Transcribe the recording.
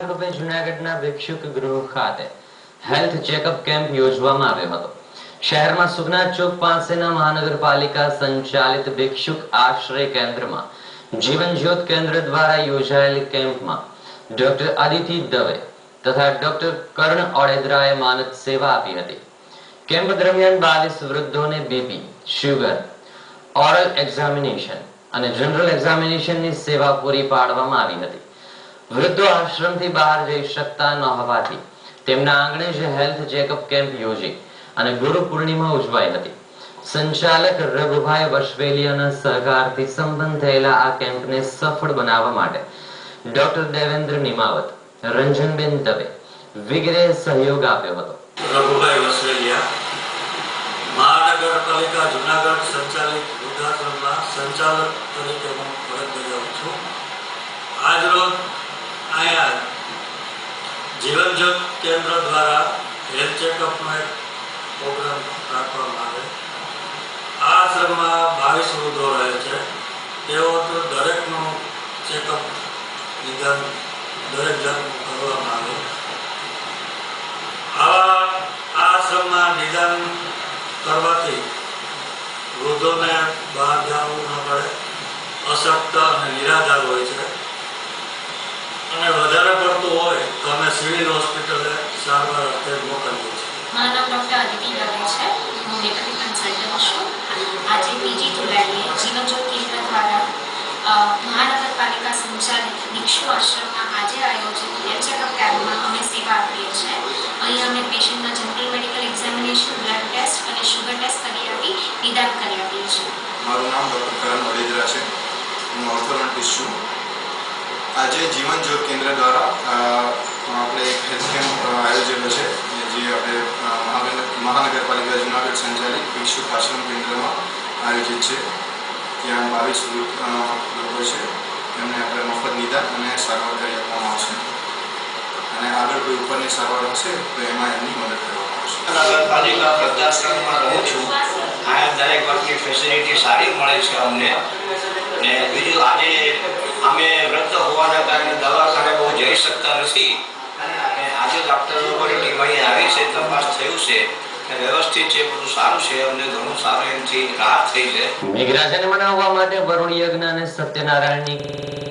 રૂપે જૂનાગઢના ભિક્ષુક ગૃહ ખાતે હેલ્થ ચેકઅપ કેમ્પ યોજવામાં આવ્યો હતો। શહેરમાં સુગનાથ ચોક પાસેના મહાનગરપાલિકા સંચાલિત ભિક્ષુક આશ્રય કેન્દ્રમાં જીવન જ્યોત કેન્દ્ર દ્વારા યોજાયેલ કેમ્પમાં ડોક્ટર આદિતિ દવે તથા ડોક્ટર કર્ણ ઓડેદરાએ માનદ સેવા આપી હતી। કેમ્પ દરમિયાન 22 વૃદ્ધોને બીપી, શુગર, ઓરલ એક્ઝામિનેશન અને જનરલ એક્ઝામિનેશનની સેવા પૂરી પાડવામાં આવી હતી। વૃદ્ધો આશ્રમથી બહાર જઈ શકતા ન હોવાથી તેમના આંગણે જ હેલ્થ ચેકઅપ કેમ્પ યોજી અને ગુરુ પૂર્ણિમા ઉજવાઈ હતી। સંચાલક રઘુભાઈ વશવેલિયાના સહકારથી સંપન્ન થયેલા આ કેમ્પને સફળ બનાવવા માટે ડોક્ટર દેવેન્દ્ર નિમાવત, રંજનબેન દવે વગેરેએ સહયોગ આપ્યો હતો। રઘુભાઈ વશવેલિયા, મહાનગરપાલિકા જૂનાગઢ સંચાલિત વૃદ્ધાશ્રમના સંચાલક તરીકે હું ફરજ બજાવું છું। આજરોજ અહીંયા જીવન જ્યોત કેન્દ્ર દ્વારા હેલ્થ ચેકઅપનો એક પ્રોગ્રામ રાખવામાં આવે। આ આશ્રમમાં 22 વૃદ્ધો રહે છે। તેઓ તો દરેકનું ચેકઅપ નિદાન દરેક જાતનું કરવામાં આવે। આવા આશ્રમમાં નિદાન કરવાથી વૃદ્ધોને બહાર જવું ન પડે, અશક્ત અને નિરાધાર હોય છે અને વધારે પડતું હોય તો અમે સિવિલ હોસ્પિટલે સારવાર અર્થે મોકલીએ છીએ। મારું નામ ડૉક્ટર આદિતિ દવે છે। હું ડેપ્યુટી કન્સલ્ટન્ટ છું। આજે બીજી જુલાઈએ જીવન જ્યોત કેન્દ્ર દ્વારા મહાનગરપાલિકા સંચાલિત ભિક્ષુ આશ્રમમાં આજે આયોજિત હેલ્થ ચેકઅપ કેમ્પમાં અમે સેવા આપીએ છીએ। અહીં અમે પેશન્ટના general medical examination, blood test અને શુગર ટેસ્ટ કરી આપી નિદાન કરી આપીએ છીએ। મારું નામ ડૉક્ટર કર્ણ ઓડેદરા છે। હું ઓર્થોડોન્ટિસ્ટ છું। આજે જીવન જ્યોત કેન્દ્ર દ્વારા આપણે એક હેલ્થ કેમ્પ આયોજેલો છે, જે આપણે મહાનગરપાલિકા જૂનાગઢ સંચાલિત ભિક્ષુક આશ્રમ કેન્દ્રમાં આયોજિત છે। ત્યાં 22 લોકો છે, એમને આપણે મફત નિદાન અને સારવાર કરી આપવામાં આવશે અને આગળ કોઈ ઉપરની સારવાર હશે તો એમાં એમની મદદ કરવામાં આવશે। નગરપાલિકા વૃદ્ધાશ્રમમાં રહું છું। અહીંયા દરેક વખતની ફેસિલિટી સારી મળે છે અમને। ને બીજું, આજે અમે વૃદ્ધ હોવાના કારણે દવાખાને બહુ જઈ શકતા નથી અને આજે ડૉક્ટર લોકોની ટીમ અહીં આવી છે, તપાસ થયું છે ને વ્યવસ્થિત છે, બધું સારું છે, અમને ઘણું સારું એમથી રાહત થઈ છે। મેઘરાજાને મનાવવા માટે વરુણ યજ્ઞ અને સત્યનારાયણની